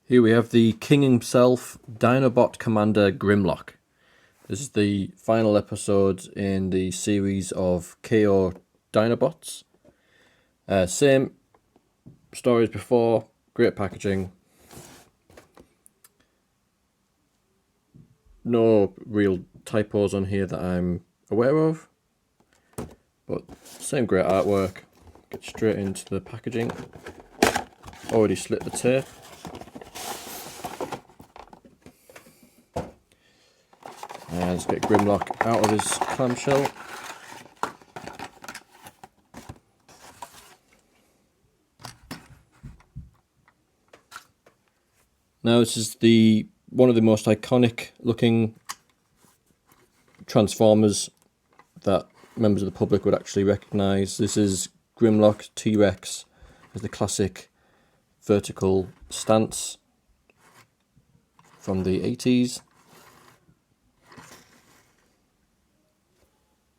Here we have the king himself, Dinobot Commander Grimlock. This is the final episode in the series of KO Dinobots. Same stories before, great packaging. No real typos on here that I'm aware of, but same great artwork. Get straight into the packaging. Already slit the tape. And let's get Grimlock out of his clamshell. Now this is one of the most iconic looking Transformers that members of the public would actually recognise. This is Grimlock T-Rex with the classic vertical stance from the 80s.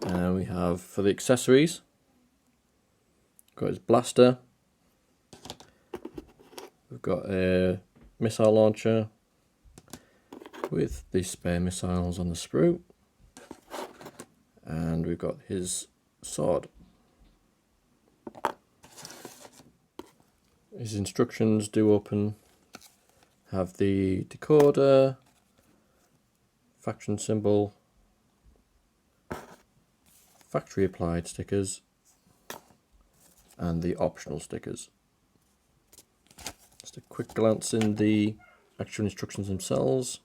And we have, for the accessories, got his blaster, we've got a missile launcher with the spare missiles on the sprue, and we've got his sword. His instructions do open, have the decoder, faction symbol, factory applied stickers, and the optional stickers. Just a quick glance in the actual instructions themselves.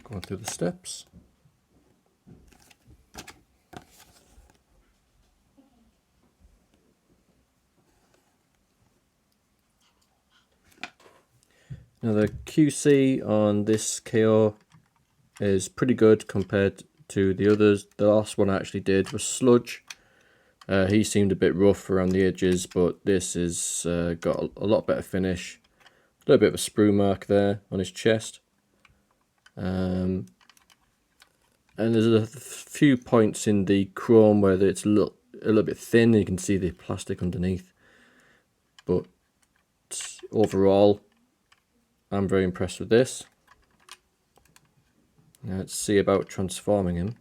Going through the steps. Now the QC on this KO is pretty good compared to the others. The last one I actually did was Sludge. He seemed a bit rough around the edges, but this is got a lot better finish. A little bit of a sprue mark there on his chest. And there's a few points in the chrome where it's a little bit thin, and you can see the plastic underneath. But overall, I'm very impressed with this. Now let's see about transforming him.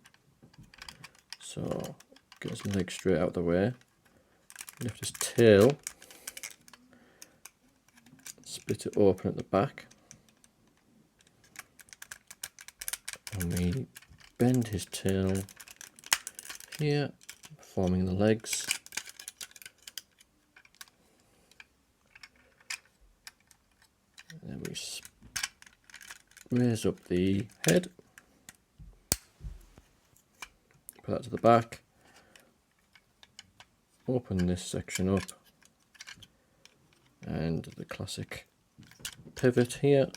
So, get his legs straight out of the way. Lift his tail. Split it open at the back. And we bend his tail here, forming the legs. And then we raise up the head. Put that to the back. Open this section up. And the classic pivot here.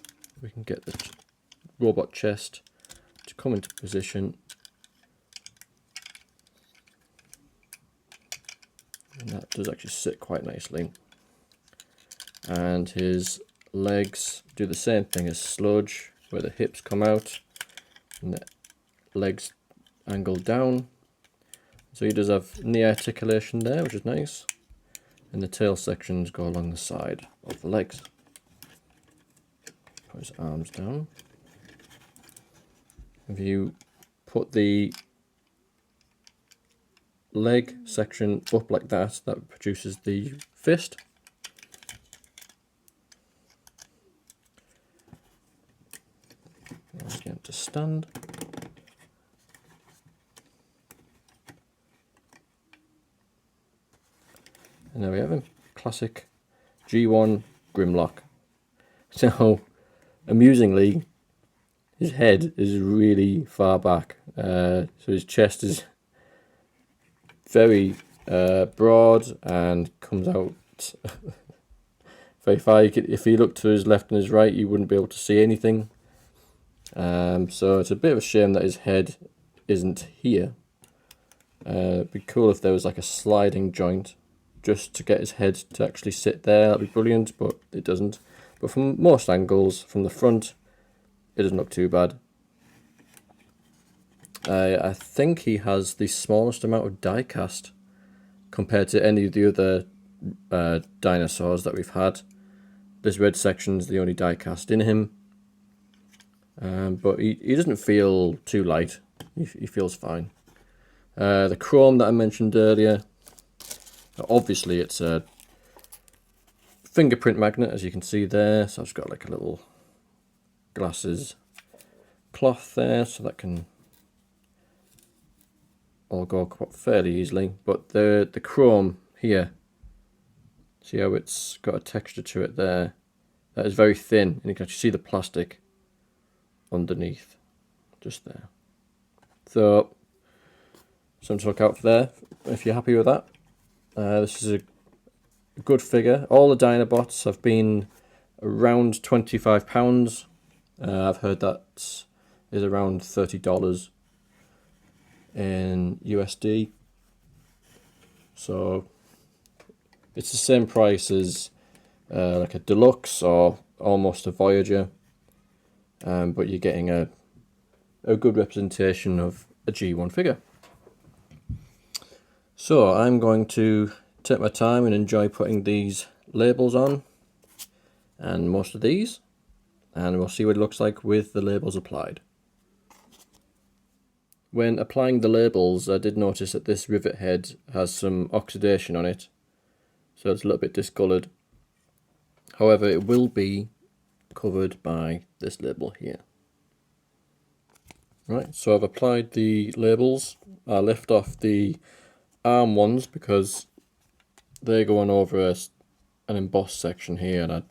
We can get the robot chest to come into position. And that does actually sit quite nicely. And his legs do the same thing as Sludge, where the hips come out and the legs angle down. So he does have knee articulation there, which is nice. And the tail sections go along the side of the legs. Put his arms down. If you put the leg section up like that, that produces the fist. Let's get him to stand. And there we have him, classic G1 Grimlock. So, amusingly, his head is really far back, so his chest is very broad and comes out very far. If you look to his left and his right, you wouldn't be able to see anything. So it's a bit of a shame that his head isn't here. It'd be cool if there was like a sliding joint just to get his head to actually sit there. That'd be brilliant, but it doesn't. But from most angles, from the front, it doesn't look too bad. I think he has the smallest amount of die cast compared to any of the other dinosaurs that we've had. This red section is the only die cast in him, but he doesn't feel too light. He feels fine. The chrome that I mentioned earlier, obviously it's a fingerprint magnet, as you can see there. So I've just got like a little glasses cloth there, so that can all go quite fairly easily. But the chrome here, see how it's got a texture to it there? That is very thin, and you can actually see the plastic underneath, just there. So something to look out for there, if you're happy with that. This is a good figure. All the Dinobots have been around £25. I've heard that is around $30 in USD. So it's the same price as like a deluxe or almost a Voyager, but you're getting a good representation of a G1 figure. So I'm going to take my time and enjoy putting these labels on, and most of these, and we'll see what it looks like with the labels applied. When applying the labels, I did notice that this rivet head has some oxidation on it, so it's a little bit discoloured. However, it will be covered by this label here. Right, so I've applied the labels. I left off the arm ones because they're going over an embossed section here, and I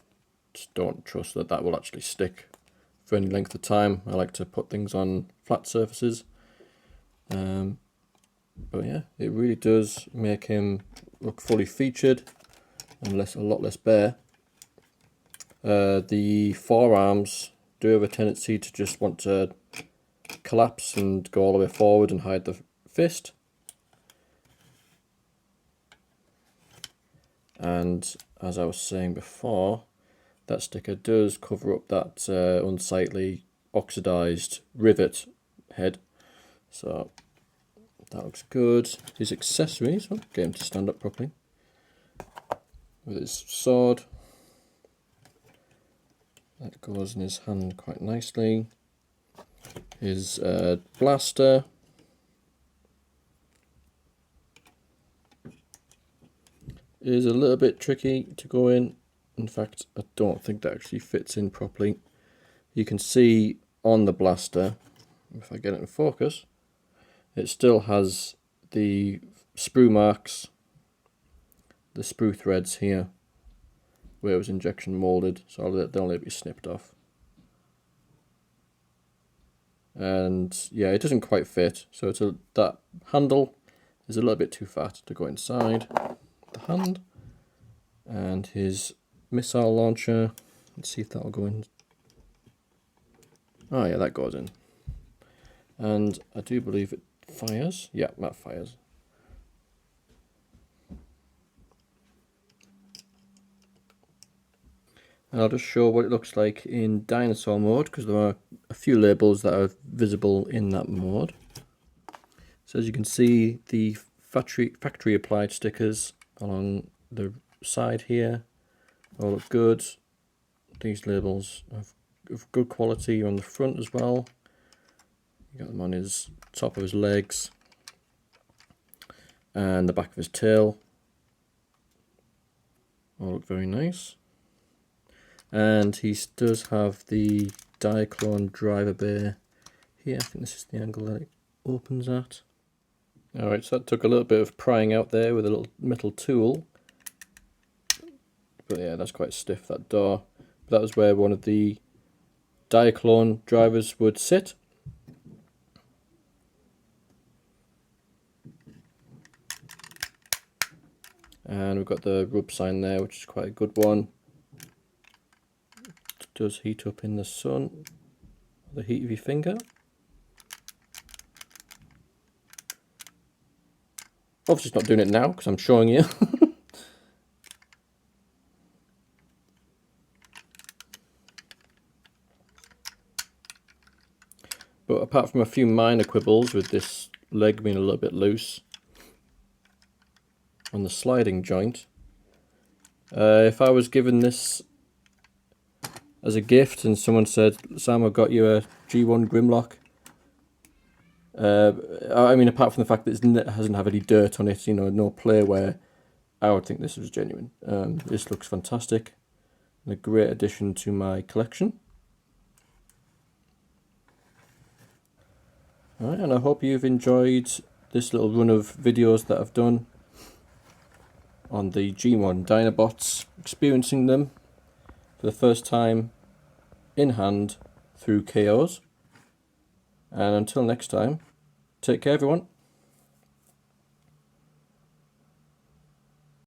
just don't trust that that will actually stick for any length of time. I like to put things on flat surfaces. But yeah, it really does make him look fully featured and a lot less bare. The forearms do have a tendency to just want to collapse and go all the way forward and hide the fist. And as I was saying before, that sticker does cover up that unsightly oxidized rivet head. So that looks good. His accessories, oh, get him to stand up properly. With his sword, that goes in his hand quite nicely. His blaster. Is a little bit tricky to go in. In fact, I don't think that actually fits in properly. You can see on the blaster, if I get it in focus, it still has the sprue marks, the sprue threads here, where it was injection molded, so they'll need to be snipped off. And yeah, it doesn't quite fit, so that handle is a little bit too fat to go inside the hand. And his missile launcher, let's see if that'll go in. Oh yeah, that goes in. And I do believe it fires. Yeah, that fires. And I'll just show what it looks like in dinosaur mode, because there are a few labels that are visible in that mode. So as you can see, the factory applied stickers along the side here all look good. These labels have good quality on the front as well. You got them on his top of his legs and the back of his tail. All look very nice. And he does have the Diaclone driver bay here. I think this is the angle that it opens at. Alright, so that took a little bit of prying out there with a little metal tool. But yeah, that's quite stiff, that door. But that was where one of the Diaclone drivers would sit. And we've got the rub sign there, which is quite a good one. It does heat up in the sun, the heat of your finger. Obviously it's not doing it now because I'm showing you. But apart from a few minor quibbles with this leg being a little bit loose on the sliding joint, If I was given this as a gift and someone said, Sam, I've got you a G1 Grimlock, I mean, apart from the fact that it hasn't have any dirt on it, you know, no play wear, I would think this was genuine. This looks fantastic and a great addition to my collection. Alright, and I hope you've enjoyed this little run of videos that I've done on the G1 Dinobots, experiencing them for the first time in hand through KOs. And until next time, take care everyone.